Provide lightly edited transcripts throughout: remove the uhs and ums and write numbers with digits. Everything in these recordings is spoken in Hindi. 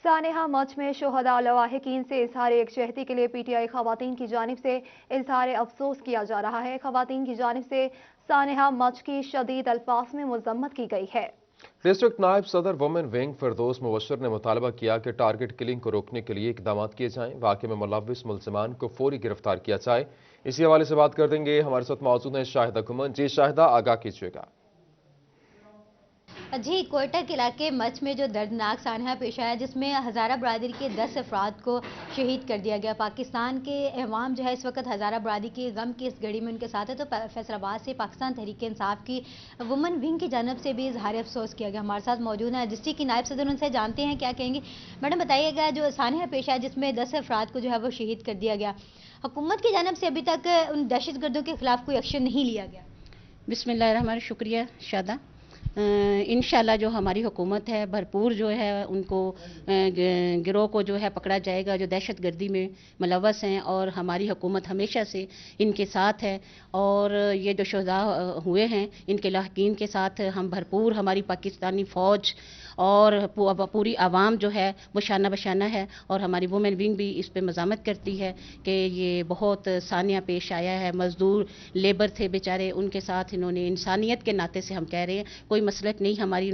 सानेहा मच में शुहदा लवाहिकीन से इजहार यकजहती के लिए पीटीआई खवातीन की जानिब से इजहार अफसोस किया जा रहा है। खवातीन की जानिब से सानेहा मच की शदीद अल्फाज में मजम्मत की गई है। डिस्ट्रिक्ट नायब सदर वुमेन विंग फिरदौस मुबशर ने मुतालबा किया कि टारगेट किलिंग को रोकने के लिए इकदाम किए जाएं, वाक़े में मुलव्विस मुल्ज़िमान को फौरी गिरफ्तार किया जाए। इसी हवाले से बात कर देंगे, हमारे साथ मौजूद हैं शाहिदा कुमन। जी शाहिदा, आगाह कीजिएगा। जी, कोयटा के इलाके मच में जो दर्दनाक सानहा पेश आया, जिसमें हज़ारा बरादरी के 10 अफराद को शहीद कर दिया गया। पाकिस्तान के अवाम जो है इस वक्त हज़ारा बरादरी के गम की इस घड़ी में उनके साथ है। तो फैसलाबाद से पाकिस्तान तहरीक इंसाफ की वुमेन विंग की जानब से भी इजहार अफसोस किया गया। हमारे साथ मौजूद हैं डिस्ट्रिक्ट की नायब सदर, उनसे जानते हैं क्या कहेंगे। मैडम बताइएगा, जो सानहा पेश आया जिसमें 10 अफराद को जो है वो शहीद कर दिया गया, हुकूमत की जानब से अभी तक उन दहशतगर्दों के खिलाफ कोई एक्शन नहीं लिया गया। बिस्मिल्लाहिर्रहमानिर्रहीम, शुक्रिया शादा। इंशाल्लाह जो हमारी हुकूमत है भरपूर जो है उनको गिरोह को जो है पकड़ा जाएगा जो दहशतगर्दी में मुलव्वस हैं, और हमारी हुकूमत हमेशा से इनके साथ है। और ये जो शुहदा हुए हैं इनके लाहकीन के साथ हम भरपूर, हमारी पाकिस्तानी फ़ौज और पूरी आवाम जो है वो शाना बशाना है। और हमारी वुमेन विंग भी इस पे मज़ामत करती है कि ये बहुत सानिया पेश आया है। मज़दूर लेबर थे बेचारे, उनके साथ इन्होंने इंसानियत के नाते से, हम कह रहे हैं कोई मसलक नहीं हमारी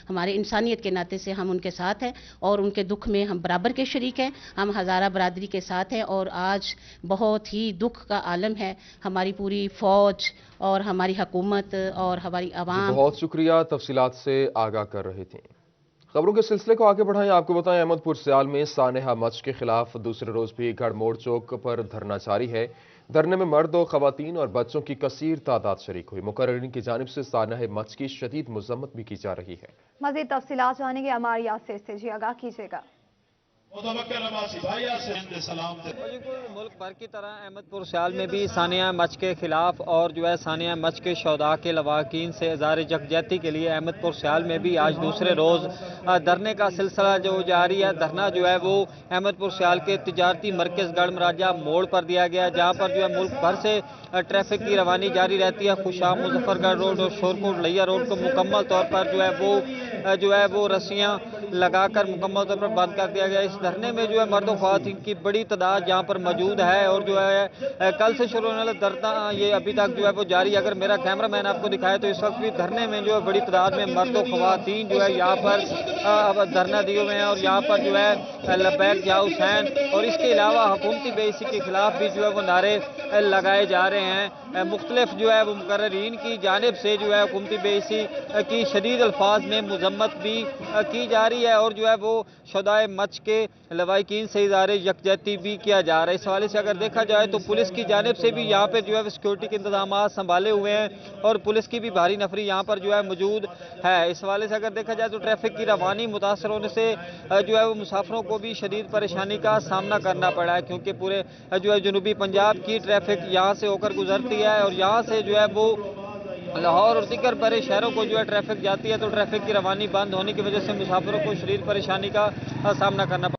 हमारे इंसानियत के नाते से हम उनके साथ हैं और उनके दुख में हम बराबर के शरीक हैं। हम हज़ारा बरादरी के साथ हैं और आज बहुत ही दुख का आलम है। हमारी पूरी फ़ौज और हमारी हुकूमत और हमारी आवाम। बहुत शुक्रिया, तफसीलात से आगाह कर रहे थे। खबरों के सिलसिले को आगे बढ़ाएं। आपको बताएं, अहमदपुर सियाल में सानेहा मच के खिलाफ दूसरे रोज भी गढ़मोड़ चौक पर धरना जारी है। धरने में मर्द और खवातीन और बच्चों की कसीर तादाद शरीक हुई। मुकर्रिरीन की जानिब से सानेहा मच की शदीद मजम्मत भी की जा रही है। मजीद तफसीलात जानेंगे हमारी यासिर से। जी आगाह कीजिएगा। मुल्क भर की तरह अहमदपुर सियाल में भी सानिया मच के खिलाफ और जो है सानिया मच के शौदा के लवाकिन से इज़हार यकजहती के लिए अहमदपुर सियाल में भी आज दूसरे रोज़ धरने का सिलसिला जो जारी है। धरना जो है वो अहमदपुर सियाल के तिजारती मरकज़ गढ़ महाराजा मोड़ पर दिया गया, जहाँ पर जो है मुल्क भर से ट्रैफिक की रवानी जारी रहती है। खुशाम मुजफ्फरगढ़ रोड और शोरकोट लिया रोड को मुकम्मल तौर पर जो है वो रस्सियाँ लगाकर मुकम्मल तौर पर बंद कर दिया गया। इस धरने में जो है मर्द और ख़वातीन की बड़ी तादाद यहाँ पर मौजूद है और जो है कल से शुरू होने वाला धरना ये अभी तक जो है वो जारी है। अगर मेरा कैमरा मैन आपको दिखाए तो इस वक्त भी धरने में जो है बड़ी तादाद में मर्द और ख़वातीन जो है यहाँ पर धरना दिए हुए हैं और यहाँ पर जो है लब्बैक या हुसैन और इसके अलावा हुकूमती बेइज्जती के खिलाफ भी जो है वो नारे लगाए जा रहे हैं। मुख्तलिफ जो है वो मुकर्रिरीन की जानिब से जो है हुकूमती बेइज्जती की शदीद अल्फाज में मजम्मत भी की जा रही है और जो है वो शुहदाए मच के लवाकिन से इज़हार यकजहती भी किया जा रहा है। इस हवाले से अगर देखा जाए तो पुलिस की जानिब से भी यहाँ पर जो है सिक्योरिटी के इंतजाम संभाले हुए हैं और पुलिस की भी भारी नफरी यहाँ पर जो है मौजूद है। इस हवाले से अगर देखा जाए तो ट्रैफिक की रवानी मुतासर होने से जो है वो मुसाफिरों को भी शदीद परेशानी का सामना करना पड़ा है, क्योंकि पूरे जो है जनूबी पंजाब की ट्रैफिक यहाँ से होकर गुजरती है और यहाँ से जो है वो लाहौर और दीगर बड़े शहरों को जो है ट्रैफिक जाती है। तो ट्रैफिक की रवानी बंद होने की वजह से मुसाफिरों को शदीद परेशानी का सामना करना पड़ा।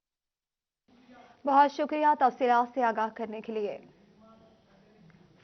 बहुत शुक्रिया तफसीलात से आगाह करने के लिए।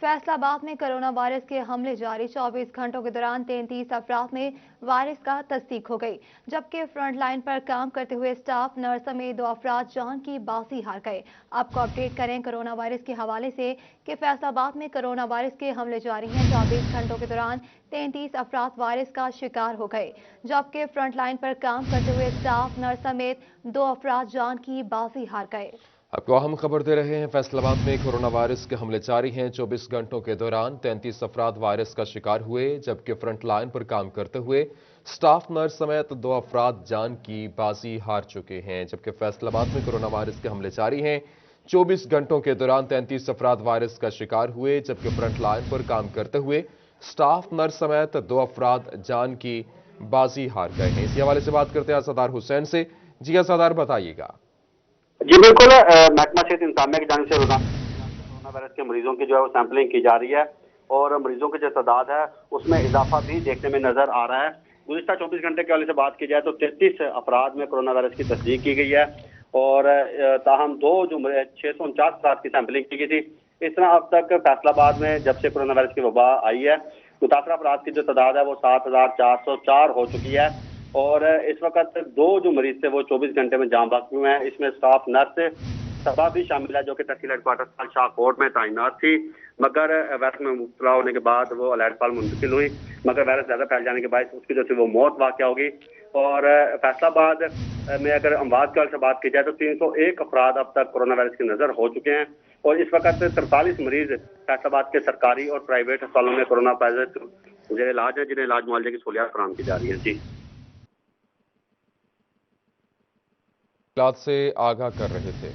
फैसलाबाद में कोरोना वायरस के हमले जारी। 24 घंटों के दौरान 33 अफराद में वायरस का तस्दीक हो गई, जबकि फ्रंट लाइन पर काम करते हुए स्टाफ नर्स समेत 2 अफराद जान की बाजी हार गए। आपको अपडेट करें कोरोना वायरस के हवाले से कि फैसलाबाद में कोरोना वायरस के हमले जारी हैं। 24 घंटों के दौरान 33 अफराद वायरस का शिकार हो गए, जबकि फ्रंट लाइन पर काम करते हुए स्टाफ नर्स समेत 2 अफराद जान की बाजी हार गए। आपको अहम खबर दे रहे हैं, फैसलाबाद में कोरोना वायरस के हमले जारी हैं। 24 घंटों के दौरान 33 अफराद वायरस का शिकार हुए, जबकि फ्रंट लाइन पर काम करते हुए स्टाफ नर्स समेत 2 अफराद जान की बाजी हार चुके हैं। जबकि फैसलाबाद में कोरोना वायरस के हमले जारी हैं। 24 घंटों के दौरान 33 अफराद वायरस का शिकार हुए, जबकि फ्रंट लाइन पर काम करते हुए स्टाफ नर्स समेत 2 अफराद जान की बाजी हार गए हैं। इसी हवाले से बात करते हैं असदार हुसैन से। जी असदार, बताइएगा। जी बिल्कुल, महकमा सेहत इंतजामिया की जानिब से कोरोना वायरस के मरीजों की जो है वो सैंपलिंग की जा रही है और मरीजों की जो तादाद है उसमें इजाफा भी देखने में नजर आ रहा है। गुज़िश्ता 24 घंटे के वाले से बात की जाए तो 33 अफराद में कोरोना वायरस की तस्दीक की गई है और ताहम 649 अफराद की सैंपलिंग की गई थी। इस तरह अब तक फैसलाबाद में जब से कोरोना वायरस की वबा आई है मुतासरा अफराद की जो तादाद है वो 7404 हो चुकी है। और इस वक्त 2 जो मरीज थे वो 24 घंटे में जान बख्श हुए हैं। इसमें स्टाफ नर्स सबा भी शामिल है जो कि तहसील हेडक्वार्टर शाहकोट में तैनात थी, मगर वायरस में मुब्तला होने के बाद वो अलैटपाल मुंतकिल हुई, मगर वायरस ज्यादा फैल जाने के बाद उसकी जो थी वो मौत वाक़या होगी। और फैसलाबाद में अगर अमवात की से बात की जाए तो 301 अफराद अब तक कोरोना वायरस की नजर हो चुके हैं और इस वक्त 43 मरीज फैसलाबाद के सरकारी और प्राइवेट अस्पतालों में कोरोना वायरस जो इलाज है, जिन्हें इलाज मुआवजे की सहूलियत फराहम की जा रही है। जी से आगाह कर रहे थे।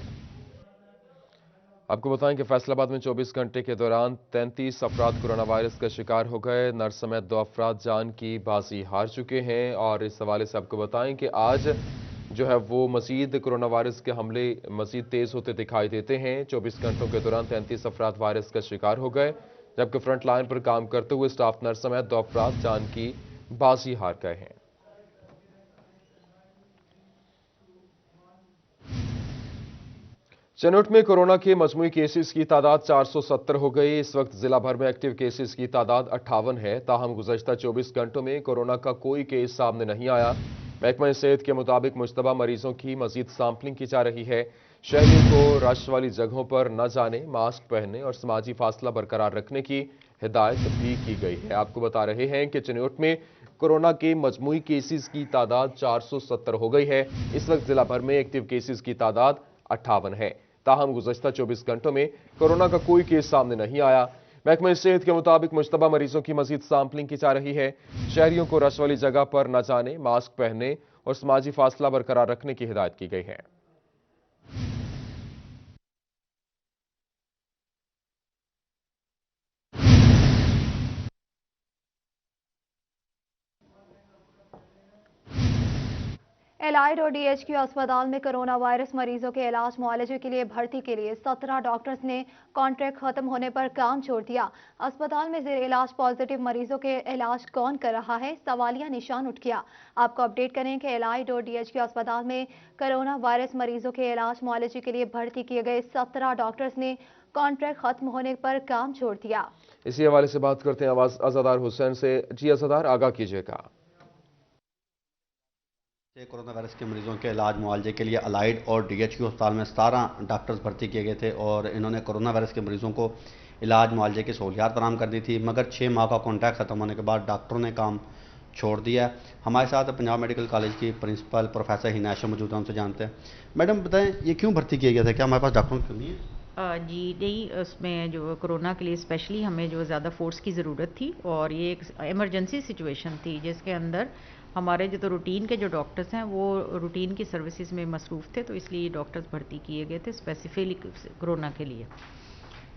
आपको बताएं कि फैसलाबाद में 24 घंटे के दौरान 33 अफराद कोरोना वायरस का शिकार हो गए। नर्स समेत 2 अफराद जान की बाजी हार चुके हैं और इस हवाले से आपको बताएं कि आज जो है वो मजीद कोरोना वायरस के हमले मजीद तेज होते दिखाई देते हैं। 24 घंटों के दौरान 33 अफराद वायरस का शिकार हो गए, जबकि फ्रंट लाइन पर काम करते हुए स्टाफ नर्स समेत 2 अफराद जान की बाजी हार गए हैं। चनौट में कोरोना के मजमूई केसेस की तादाद 470 हो गई। इस वक्त जिला भर में एक्टिव केसेस की तादाद 58 है। ताहम गुज़श्ता 24 घंटों में कोरोना का कोई केस सामने नहीं आया। महकमा सेहत के मुताबिक मुश्तबा मरीजों की मजीद सैंपलिंग की जा रही है। शहरियों को रश वाली जगहों पर न जाने, मास्क पहनने और समाजी फासला बरकरार रखने की हिदायत भी की गई है। आपको बता रहे हैं कि चनौट में कोरोना के मजमूई केसेस की तादाद 470 हो गई है। इस वक्त जिला भर में एक्टिव केसेस की तादाद 58 है। ताहम गुज़श्ता 24 घंटों में कोरोना का कोई केस सामने नहीं आया। महकमा सेहत के मुताबिक मुश्तबा मरीजों की मजीद सैंपलिंग की जा रही है। शहरियों को रश वाली जगह पर न जाने, मास्क पहनने और समाजी फासला बरकरार रखने की हिदायत की गई है। एलाइड और डीएचक्यू अस्पताल में कोरोना वायरस मरीजों के इलाज मुआवजे के लिए भर्ती के लिए 17 डॉक्टर्स ने कॉन्ट्रैक्ट खत्म होने पर काम छोड़ दिया। अस्पताल में जेर इलाज पॉजिटिव मरीजों के इलाज कौन कर रहा है, सवालिया निशान उठ गया। आपको अपडेट करें कि एलाइड और डीएचक्यू अस्पताल में कोरोना वायरस मरीजों के इलाज मुआवजे के लिए भर्ती किए गए 17 डॉक्टर्स ने कॉन्ट्रैक्ट खत्म होने पर काम छोड़ दिया। इसी हवाले से बात करते हैं अज़ादार हुसैन से। जी अज़ादार, आगाह कीजिएगा। कोरोना वायरस के मरीजों के इलाज मुआवजे के लिए अलाइड और डीएचक्यू अस्पताल में 17 डॉक्टर्स भर्ती किए गए थे और इन्होंने कोरोना वायरस के मरीजों को इलाज मुआवजे की सहूलियत फराहम कर दी थी, मगर 6 माह का कॉन्ट्रैक्ट खत्म होने के बाद डॉक्टरों ने काम छोड़ दिया। हमारे साथ पंजाब मेडिकल कॉलेज की प्रिंसिपल प्रोफेसर हिना आयशा मौजूद हैं, उनसे जानते हैं। मैडम बताएं, ये क्यों भर्ती किया गया था? क्या हमारे पास डॉक्टरों की कमी है? जी नहीं, उसमें जो कोरोना के लिए स्पेशली हमें जो ज़्यादा फोर्स की ज़रूरत थी और ये एक इमरजेंसी सिचुएशन थी जिसके अंदर हमारे जो रूटीन के जो डॉक्टर्स हैं वो रूटीन की सर्विसेज में मसरूफ़ थे, तो इसलिए डॉक्टर्स भर्ती किए गए थे स्पेसिफिकली कोरोना के लिए।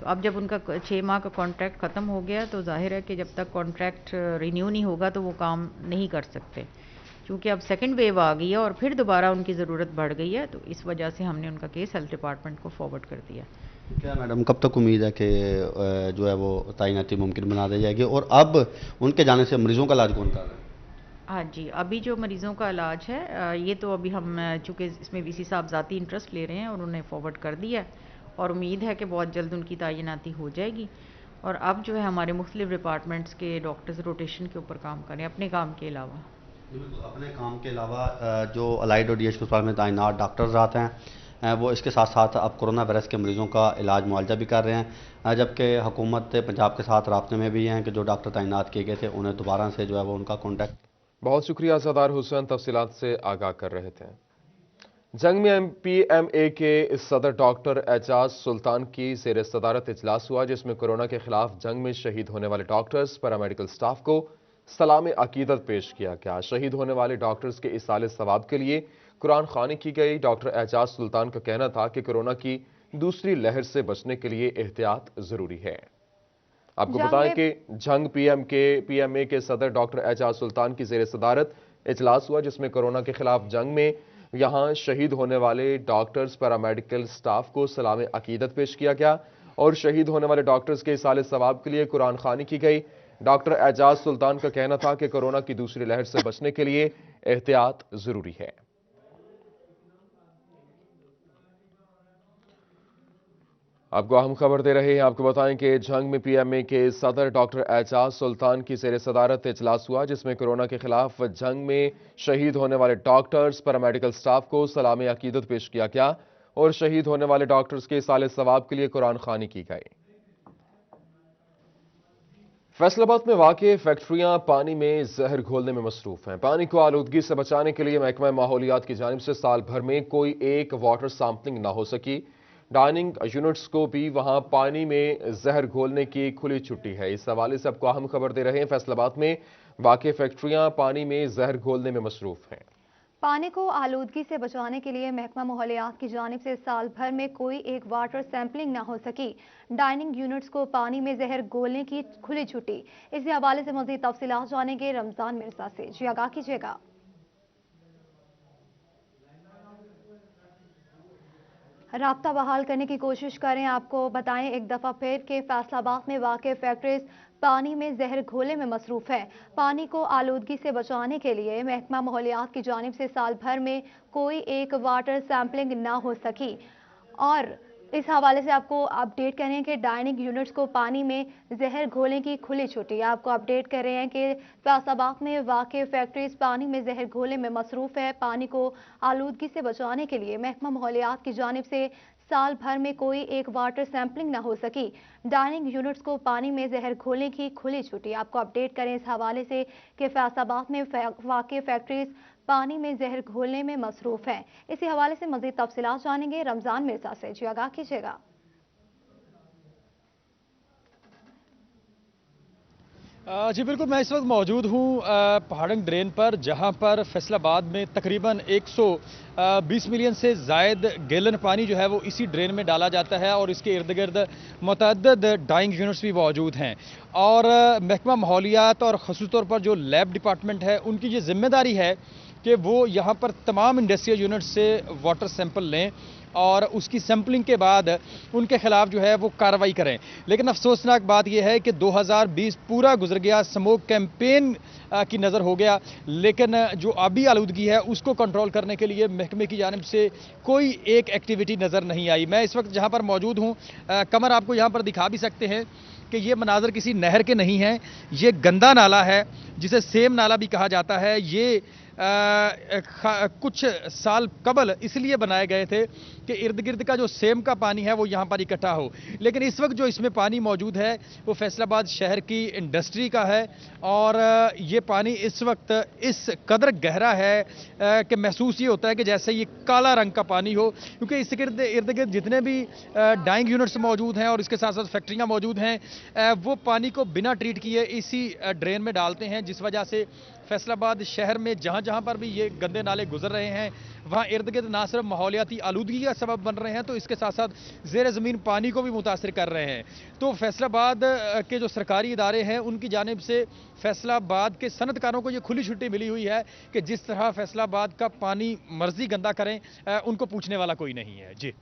तो अब जब उनका 6 माह का कॉन्ट्रैक्ट ख़त्म हो गया तो जाहिर है कि जब तक कॉन्ट्रैक्ट रिन्यू नहीं होगा तो वो काम नहीं कर सकते, क्योंकि अब सेकेंड वेव आ गई है और फिर दोबारा उनकी ज़रूरत बढ़ गई है। तो इस वजह से हमने उनका केस हेल्थ डिपार्टमेंट को फॉरवर्ड कर दिया। क्या मैडम, कब तक उम्मीद है कि जो है वो तैनाती मुमकिन बना दी जाएगी और अब उनके जाने से मरीजों का इलाज कौन कर रहा है? हाँ जी, अभी जो मरीज़ों का इलाज है ये तो अभी हम चूँकि इसमें वीसी साहब ज़ाती इंटरेस्ट ले रहे हैं और उन्हें फॉरवर्ड कर दिया है और उम्मीद है कि बहुत जल्द उनकी तैनाती हो जाएगी। और अब जो है हमारे मुख्तलिफ डिपार्टमेंट्स के डॉक्टर्स रोटेशन के ऊपर काम करें अपने काम के अलावा। अपने काम के अलावा जो अलाइड और डीएचक्यू अस्पताल में तैनात डॉक्टर्स आते हैं वो इसके साथ साथ अब कोरोना वायरस के मरीजों का इलाज मुआवजा भी कर रहे हैं, जबकि हुकूमत पंजाब के साथ राब्ते में भी हैं कि जो डॉक्टर तैनात किए गए थे उन्हें दोबारा से जो है वो उनका कॉन्टैक्ट। बहुत शुक्रिया अज़ादार हुसैन, तफसीलात से आगाह कर रहे थे। जंग में पीएमए के सदर डॉक्टर एजाज सुल्तान की ज़ेर सदारत इजलास हुआ, जिसमें कोरोना के खिलाफ जंग में शहीद होने वाले डॉक्टर्स, पैरामेडिकल स्टाफ को सलाम अकीदत पेश किया गया। शहीद होने वाले डॉक्टर्स के इसाले सवाब के लिए कुरान ख़वानी की गई। डॉक्टर एजाज सुल्तान का कहना था कि कोरोना की दूसरी लहर से बचने के लिए एहतियात जरूरी है। आपको बताएं कि जंग पीएमए के सदर डॉक्टर एजाज सुल्तान की ज़ेर सदारत इजलास हुआ, जिसमें कोरोना के खिलाफ जंग में यहां शहीद होने वाले डॉक्टर्स, पैरामेडिकल स्टाफ को सलाम अकीदत पेश किया गया और शहीद होने वाले डॉक्टर्स के इसाले सवाब के लिए कुरान ख़वानी की गई। डॉक्टर एजाज सुल्तान का कहना था कि कोरोना की दूसरी लहर से बचने के लिए एहतियात जरूरी है। आपको अहम खबर दे रहे हैं। आपको बताएं कि झंग में पीएमए के सदर डॉक्टर एजाज सुल्तान की ज़ेर सदारत इजलास हुआ, जिसमें कोरोना के खिलाफ जंग में शहीद होने वाले डॉक्टर्स, पैरामेडिकल स्टाफ को सलाम अकीदत पेश किया गया और शहीद होने वाले डॉक्टर्स के साले सवाब के लिए कुरान खानी की गई। फैसलाबाद में वाक़ई फैक्ट्रियां पानी में जहर घोलने में मसरूफ हैं। पानी को आलूदगी से बचाने के लिए महकमा माहौलियात की जानिब से साल भर में कोई एक वाटर सैंपलिंग ना हो सकी। डाइनिंग यूनिट्स को भी वहां पानी में जहर घोलने की खुली छुट्टी है। इस हवाले से आपको अहम खबर दे रहे हैं। फैसलाबाद में वाक़ई फैक्ट्रियां पानी में जहर घोलने में मसरूफ हैं। पानी को आलूदगी से बचाने के लिए महकमा माहौलियात की जानिब से साल भर में कोई एक वाटर सैंपलिंग न हो सकी। डाइनिंग यूनिट्स को पानी में जहर घोलने की खुली छुट्टी। इसी हवाले से मज़ीद तफसीलात जानेंगे रमजान मिर्जा से। जी आगाह कीजिएगा। राब्ता बहाल करने की कोशिश करें। आपको बताएं एक दफ़ा फिर कि फैसलाबाद में वाक़ई फैक्ट्रीज पानी में जहर घोले में मसरूफ है। पानी को आलूदगी से बचाने के लिए महकमा माहौलियात की जानिब से साल भर में कोई एक वाटर सैंपलिंग ना हो सकी और इस हवाले से आपको अपडेट कर रहे हैं कि डाइनिंग यूनिट्स को पानी में जहर घोलने की खुली छुट्टी। आपको अपडेट कर रहे हैं कि फैसलाबाद में वाक़ई फैक्ट्रीज पानी में जहर घोलने में मसरूफ है। पानी को आलूदगी से बचाने के लिए महकमा माहौलियात की जानिब से साल भर में कोई एक वाटर सैंपलिंग न हो सकी। डाइनिंग यूनिट्स को पानी में जहर घोलने की खुली छुट्टी। आपको अपडेट करें इस हवाले से कि फैसलाबाद में वाक़ई फैक्ट्रीज पानी में जहर घोलने में मसरूफ है। इसी हवाले से मज़ीद तफसीलात जानेंगे रमजान मिर्जा से। जी आगाह कीजिएगा। जी बिल्कुल, मैं इस वक्त मौजूद हूँ पहाड़ंग ड्रेन पर, जहाँ पर फैसलाबाद में तकरीबन 120 मिलियन से ज़ायद गैलन पानी जो है वो इसी ड्रेन में डाला जाता है और इसके इर्द गिर्द मुतअद्दिद डाइंग यूनिट्स भी मौजूद हैं। और महकमा माहौलियात और ख़ुसूस तौर पर जो लैब डिपार्टमेंट है, उनकी ये जिम्मेदारी है कि वो यहाँ पर तमाम इंडस्ट्रियल यूनिट से वाटर सैंपल लें और उसकी सैंपलिंग के बाद उनके खिलाफ जो है वो कार्रवाई करें। लेकिन अफसोसनाक बात यह है कि 2020 पूरा गुजर गया, स्मोक कैंपेन की नज़र हो गया, लेकिन जो आबी आलूदगी है उसको कंट्रोल करने के लिए महकमे की जानिब से कोई एक एक्टिविटी नज़र नहीं आई। मैं इस वक्त जहाँ पर मौजूद हूँ, कमर आपको यहाँ पर दिखा भी सकते हैं कि ये मनाजर किसी नहर के नहीं हैं, ये गंदा नाला है जिसे सेम नाला भी कहा जाता है। ये कुछ साल कबल इसलिए बनाए गए थे कि इर्द गिर्द का जो सेम का पानी है वो यहाँ पर इकट्ठा हो, लेकिन इस वक्त जो इसमें पानी मौजूद है वो फैसलाबाद शहर की इंडस्ट्री का है और ये पानी इस वक्त इस कदर गहरा है कि महसूस ये होता है कि जैसे ये काला रंग का पानी हो, क्योंकि इस इर्द गिर्द जितने भी डाइंग यूनिट्स मौजूद हैं और इसके साथ साथ फैक्ट्रियाँ मौजूद हैं, वो पानी को बिना ट्रीट किए इसी ड्रेन में डालते हैं, जिस वजह से फैसलाबाद शहर में जहां जहां पर भी ये गंदे नाले गुजर रहे हैं वहां इर्द गिर्द ना सिर्फ माहौलियाती आलूदगी का सबब बन रहे हैं, तो इसके साथ साथ ज़ेर ज़मीन पानी को भी मुतासिर कर रहे हैं। तो फैसलाबाद के जो सरकारी इदारे हैं उनकी जानिब से फैसलाबाद के सनतकारों को ये खुली छुट्टी मिली हुई है कि जिस तरह फैसलाबाद का पानी मर्जी गंदा करें, उनको पूछने वाला कोई नहीं है। जी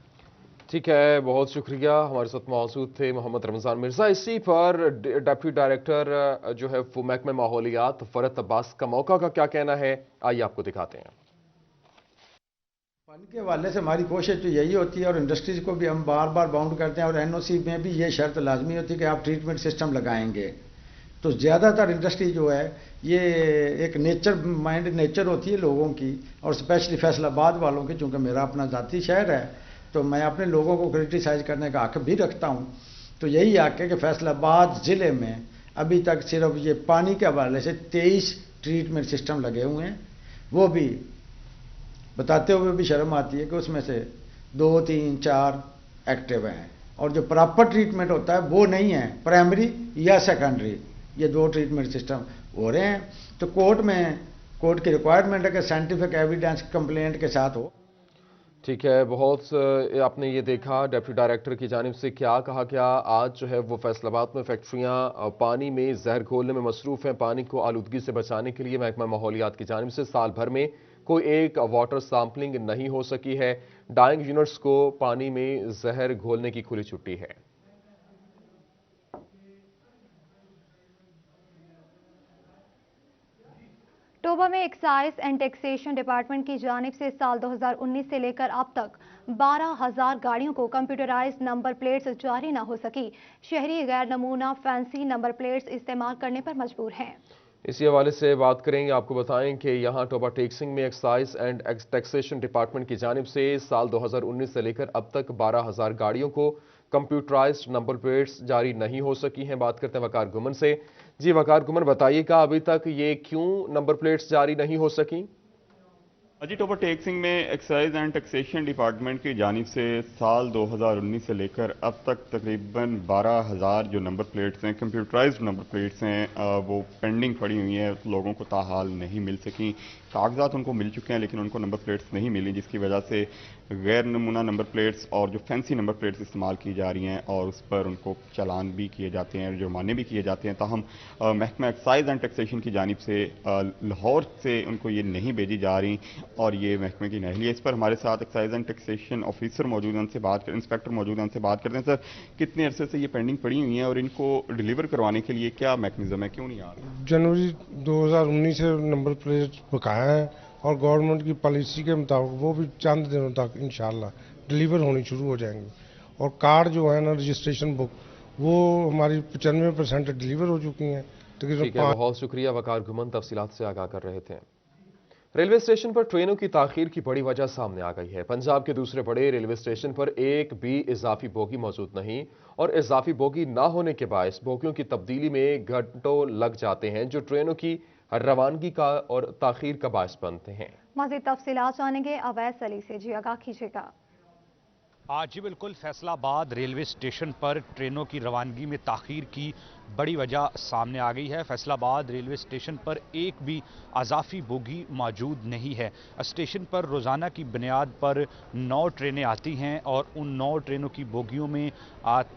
ठीक है, बहुत शुक्रिया। हमारे साथ मौजूद थे मोहम्मद रमजान मिर्जा। इसी पर डिप्टी डायरेक्टर जो है महकमा माहौलियात फरहत अब्बास का मौका का क्या कहना है, आइए आपको दिखाते हैं। पानी के हवाले से हमारी कोशिश तो यही होती है और इंडस्ट्रीज को भी हम बार बार बाउंड करते हैं और एनओसी में भी ये शर्त लाजमी होती है कि आप ट्रीटमेंट सिस्टम लगाएंगे। तो ज़्यादातर इंडस्ट्री जो है ये एक नेचर होती है लोगों की, और स्पेशली फैसलाबाद वालों की, चूँकि मेरा अपना ज़ाती शहर है तो मैं अपने लोगों को क्रिटिसाइज करने का हक भी रखता हूँ। तो यही हक है कि फैसलाबाद ज़िले में अभी तक सिर्फ ये पानी के हवाले से 23 ट्रीटमेंट सिस्टम लगे हुए हैं। वो भी बताते हुए भी शर्म आती है कि उसमें से 2, 3, 4 एक्टिव हैं और जो प्रॉपर ट्रीटमेंट होता है वो नहीं है, प्राइमरी या सेकेंडरी, ये 2 ट्रीटमेंट सिस्टम हो रहे हैं। तो कोर्ट की रिक्वायरमेंट है कि साइंटिफिक एविडेंस कंप्लेंट के साथ हो। ठीक है, बहुत आपने ये देखा डिप्टी डायरेक्टर की जानिब से क्या कहा गया। आज जो है वो फैसलाबाद में फैक्ट्रियां पानी में जहर घोलने में मसरूफ हैं। पानी को आलूदगी से बचाने के लिए महकमा माहौलियात की जानिब से साल भर में कोई एक वाटर सैंपलिंग नहीं हो सकी है। डाइंग यूनिट्स को पानी में जहर घोलने की खुली छुट्टी है। तो टोबा में एक्साइज एंड टैक्सेशन डिपार्टमेंट की जानिब से साल 2019 से लेकर अब तक 12,000 गाड़ियों को कंप्यूटराइज्ड नंबर प्लेट्स जारी न हो सकी। शहरी गैर नमूना फैंसी नंबर प्लेट्स इस्तेमाल करने पर मजबूर हैं। इसी हवाले से बात करेंगे। आपको बताएं कि यहां टोबा टैक्सिंग में एक्साइज एंड टैक्सेशन डिपार्टमेंट की जानिब से साल 2019 से लेकर अब तक 12,000 गाड़ियों को कंप्यूटराइज्ड नंबर प्लेट्स जारी नहीं हो सकी हैं। बात करते हैं वकार गुमन से। जी वकार गुमन, बताइएगा अभी तक ये क्यों नंबर प्लेट्स जारी नहीं हो सकी? जी, टोबा टैक्सिंग में एक्साइज एंड टैक्सेशन डिपार्टमेंट की जानिब से साल 2019 से लेकर अब तक तकरीबन 12,000 जो नंबर प्लेट्स हैं, कंप्यूटराइज्ड नंबर प्लेट्स हैं, वो पेंडिंग पड़ी हुई हैं। लोगों को ताहाल नहीं मिल सकी। कागजात उनको मिल चुके हैं लेकिन उनको नंबर प्लेट्स नहीं मिली, जिसकी वजह से गैर नमूना नंबर प्लेट्स और जो फैंसी नंबर प्लेट्स इस्तेमाल की जा रही हैं और उस पर उनको चालान भी किए जाते हैं, जुर्माने भी किए जाते हैं। ताहम महकमा एक्साइज एंड टैक्सेशन की जानिब से लाहौर से उनको ये नहीं भेजी जा रही और ये महकमे की नहली है। इस पर हमारे साथ एक्साइज एंड टैक्सेशन ऑफिसर मौजूद हैं, उनसे बात करें, इंस्पेक्टर मौजूद हैं, उनसे बात करते हैं। सर, कितने अरसे से ये पेंडिंग पड़ी हुई हैं और इनको डिलीवर करवाने के लिए क्या मैकेनिज्म है, क्यों नहीं आ रहा? जनवरी 2019 से नंबर प्लेट बकाया है और गवर्नमेंट की पॉलिसी के मुताबिक वो भी चंद दिनों तक इंशाल्लाह डिलीवर होनी शुरू हो जाएंगी। और कार्ड जो है ना, रजिस्ट्रेशन बुक, वो हमारी 95% डिलीवर हो चुकी हैं। ठीक है, बहुत शुक्रिया वकार गुमन, तफसीलात से आगाह कर रहे थे। रेलवे स्टेशन पर ट्रेनों की ताखीर की बड़ी वजह सामने आ गई है। पंजाब के दूसरे बड़े रेलवे स्टेशन पर एक भी इजाफी बोगी मौजूद नहीं और इजाफी बोगी ना होने के बायस बोगियों की तब्दीली में घंटों लग जाते हैं, जो ट्रेनों की रवानगी का और ताखीर का बायस बनते हैं। मज़ीद तफसीलात जानेंगे अवैस अली से। जी आगाह कीजिएगा। जी बिल्कुल, फैसलाबाद रेलवे स्टेशन पर ट्रेनों की रवानगी में ताखीर की बड़ी वजह सामने आ गई है। फैसलाबाद रेलवे स्टेशन पर एक भी अजाफी बोगी मौजूद नहीं है। स्टेशन पर रोज़ाना की बुनियाद पर 9 ट्रेनें आती हैं और उन 9 ट्रेनों की बोगियों में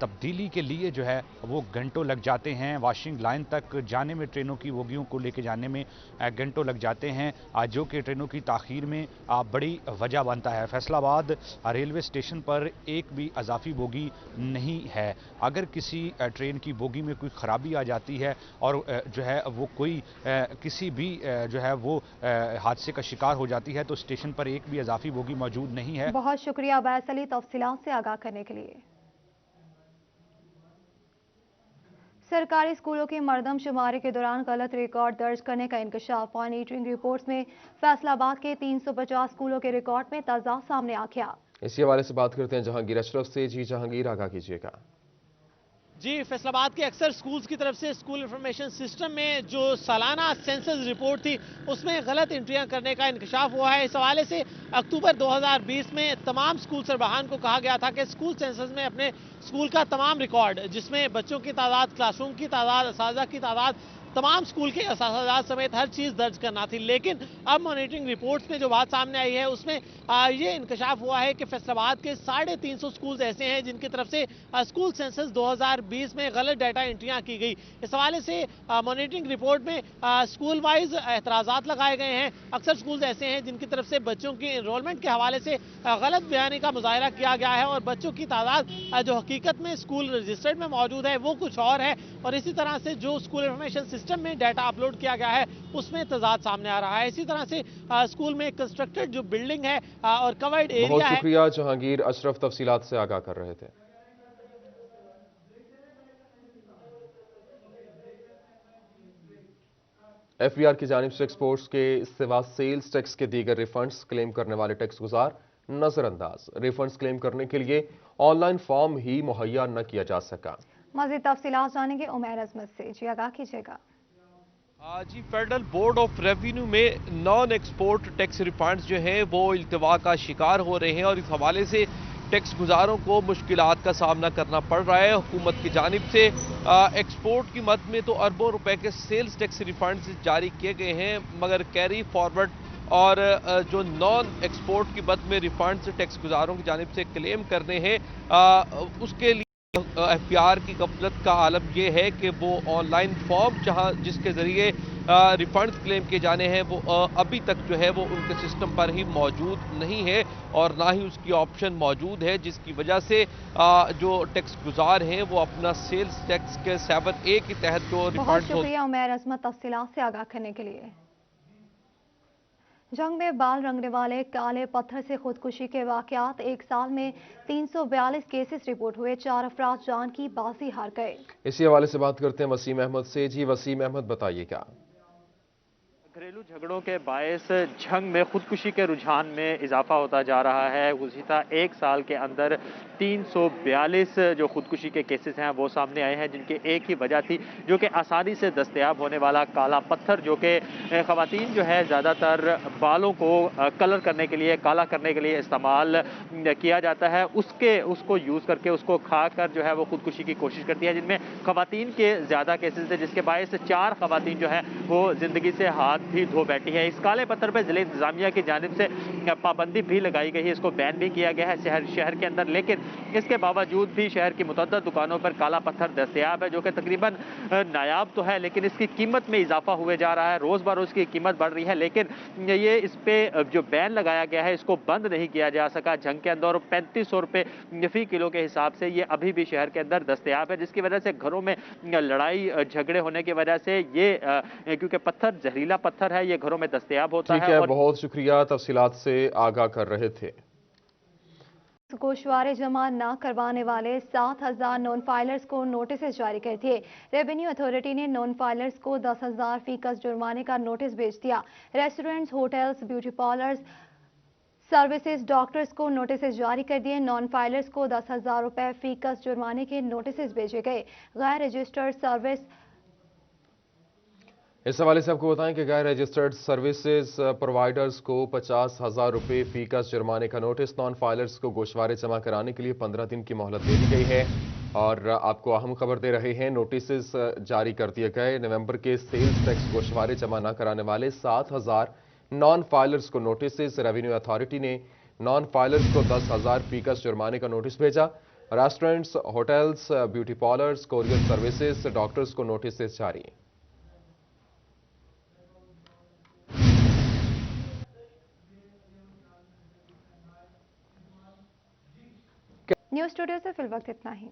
तब्दीली के लिए जो है वो घंटों लग जाते हैं। वॉशिंग लाइन तक जाने में ट्रेनों की बोगियों को लेके जाने में घंटों लग जाते हैं, जो कि ट्रेनों की ताखीर में बड़ी वजह बनता है। फैसलाबाद रेलवे स्टेशन पर एक भी अजाफी बोगी नहीं है। अगर किसी ट्रेन की बोगी में कोई खराबी आ जाती है और जो है वो कोई किसी भी जो है वो हादसे का शिकार हो जाती है तो स्टेशन पर एक भी अजाफी बोगी मौजूद नहीं है। बहुत शुक्रिया अवैस अली, तफसीलात से आगाह करने के लिए। सरकारी स्कूलों की मरदमशुमारी के दौरान गलत रिकॉर्ड दर्ज करने का इंकशाफ। मॉनिटरिंग रिपोर्ट्स में फैसलाबाद के 350 स्कूलों के रिकॉर्ड में तजाद सामने आ गया। इसी हवाले से बात करते हैं जहांगीर अशरफ से। जी जहांगीर, आगाह कीजिएगा। जी, फैसलाबाद के अक्सर स्कूल्स की तरफ से स्कूल इंफॉर्मेशन सिस्टम में जो सालाना सेंसस रिपोर्ट थी उसमें गलत एंट्रियां करने का इंकशाफ हुआ है। इस हवाले से अक्टूबर 2020 में तमाम स्कूल सरबराहान को कहा गया था कि स्कूल सेंसस में अपने स्कूल का तमाम रिकॉर्ड, जिसमें बच्चों की तादाद, क्लासरूम की तादाद, असातिज़ा की तादाद, तमाम स्कूल के असातिज़ा समेत हर चीज़ दर्ज करना थी। लेकिन अब मॉनिटरिंग रिपोर्ट्स में जो बात सामने आई है उसमें ये इंकशाफ हुआ है कि फैसलाबाद के 350 स्कूल्स ऐसे हैं जिनकी तरफ से स्कूल सेंसस 2020 में गलत डाटा एंट्रियां की गई। इस हवाले से मॉनिटरिंग रिपोर्ट में स्कूल वाइज एतराज़ात लगाए गए हैं। अक्सर स्कूल्स ऐसे हैं जिनकी तरफ से बच्चों की एनरोलमेंट के हवाले से गलत बयानी का मुजाहरा किया गया है और बच्चों की तादाद जो हकीकत में स्कूल रजिस्टर्ड में मौजूद है वो कुछ और है। और इसी तरह से जो स्कूल इंफॉर्मेशन सिस्टम में डाटा अपलोड किया गया है उसमें तजाद सामने आ रहा है। इसी तरह से स्कूल में कंस्ट्रक्टेड जो बिल्डिंग है और कवर्ड एरिया है। बहुत शुक्रिया जहांगीर अशरफ, तफसीलात से आगाह कर रहे थे। एफबीआर की जानिब से एक्सपोर्ट्स के सिवा सेल्स टैक्स के दीगर रिफंड्स क्लेम करने वाले टैक्स गुजार नजरअंदाज। रिफंड्स क्लेम करने के लिए ऑनलाइन फॉर्म ही मुहैया न किया जा सका। मज़ीद तफसीलात जानेंगे उमैर अजमत से। जी आगाह कीजिएगा। जी, फेडरल बोर्ड ऑफ रेवेन्यू में नॉन एक्सपोर्ट टैक्स रिफंड्स जो हैं वो इल्तिवा का शिकार हो रहे हैं और इस हवाले से टैक्स गुजारों को मुश्किलात का सामना करना पड़ रहा है। हुकूमत की जानिब से एक्सपोर्ट की मद में तो अरबों रुपए के सेल्स टैक्स रिफंड्स जारी किए गए हैं, मगर कैरी फॉरवर्ड और जो नॉन एक्सपोर्ट की मद में रिफंड्स टैक्स गुजारों की जानिब से क्लेम करने हैं उसके लिए एफबीआर की गफलत का आलम यह है कि वो ऑनलाइन फॉर्म जिसके जरिए रिफंड क्लेम किए जाने हैं वो अभी तक जो है वो उनके सिस्टम पर ही मौजूद नहीं है और ना ही उसकी ऑप्शन मौजूद है, जिसकी वजह से जो टैक्स गुजार हैं वो अपना सेल्स टैक्स के 7A के तहत जो रिफंड। शुक्रिया उमैर अजमत, तफसीलात से आगाह करने के लिए। जंग में बाल रंगने वाले काले पत्थर से खुदकुशी के वाकयात एक साल में 342 केसेस रिपोर्ट हुए, 4 अफराद जान की बाजी हार गए। इसी हवाले से बात करते हैं वसीम अहमद से। जी वसीम अहमद, बताइएगा। घरेलू झगड़ों के बायस जंग में खुदकुशी के रुझान में इजाफा होता जा रहा है। गुज़िश्ता एक साल के अंदर 342 जो खुदकुशी के केसेस हैं वो सामने आए हैं, जिनकी एक ही वजह थी जो कि आसानी से दस्तयाब होने वाला काला पत्थर, जो कि ख़वातीन जो है ज़्यादातर बालों को कलर करने के लिए, काला करने के लिए इस्तेमाल किया जाता है। उसको यूज़ करके, उसको खा कर जो है वो खुदकुशी की कोशिश करती है, जिनमें ख़वातीन के ज़्यादा केसेस थे, जिसके बायस 4 ख़वातीन जो है वो ज़िंदगी से हाथ भी धो बैठी है। इस काले पत्थर पर जिले इंतजामिया की जानिब से पाबंदी भी लगाई गई है, इसको बैन भी किया गया है शहर के अंदर, लेकिन इसके बावजूद भी शहर की मुतअद्दिद दुकानों पर काला पत्थर दस्तयाब है, जो कि तकरीबन नायाब तो है लेकिन इसकी कीमत में इजाफा हुए जा रहा है। रोज़ बरोज़ की कीमत बढ़ रही है, लेकिन ये इस पे जो बैन लगाया गया है इसको बंद नहीं किया जा सका जंग के अंदर। और 3500 रुपये फी किलो के हिसाब से ये अभी भी शहर के अंदर दस्तयाब है, जिसकी वजह से घरों में लड़ाई झगड़े होने की वजह से ये क्योंकि पत्थर जहरीला पत्थर है, ये घरों में दस्तयाब होता है। ठीक है, बहुत शुक्रिया, तफसीलात से आगाह कर रहे थे। गोशवारे जमा न करवाने वाले 7000 नॉन फाइलर्स को नोटिस जारी कर दिए। रेवेन्यू अथॉरिटी ने नॉन फाइलर्स को 10,000 फीसद जुर्माने का नोटिस भेज दिया। Restaurants, hotels, beauty parlours, services, doctors को नोटिस जारी कर दिए। नॉन फाइलर्स को 10,000 रुपए फीसद जुर्माने के नोटिस भेजे गए। गैर रजिस्टर्ड सर्विस इस हवाले से आपको बताएं कि गैर रजिस्टर्ड सर्विसेज प्रोवाइडर्स को 50,000 रुपये फीकस जुर्माने का नोटिस, नॉन फाइलर्स को गोशवारे जमा कराने के लिए 15 दिन की मोहलत दे दी गई है। और आपको अहम खबर दे रहे हैं, नोटिस जारी कर दिए गए। नवंबर के सेल्स टैक्स गोशवारे जमा न कराने वाले 7,000 नॉन फाइलर्स को नोटिस। रेवेन्यू अथॉरिटी ने नॉन फाइलर्स को 10,000 फीकस जुर्माने का नोटिस भेजा। Restaurants, hotels, beauty parlours, courier services, doctors को नोटिस जारी। न्यूज़ स्टूडियो से फिल वक्त इतना ही।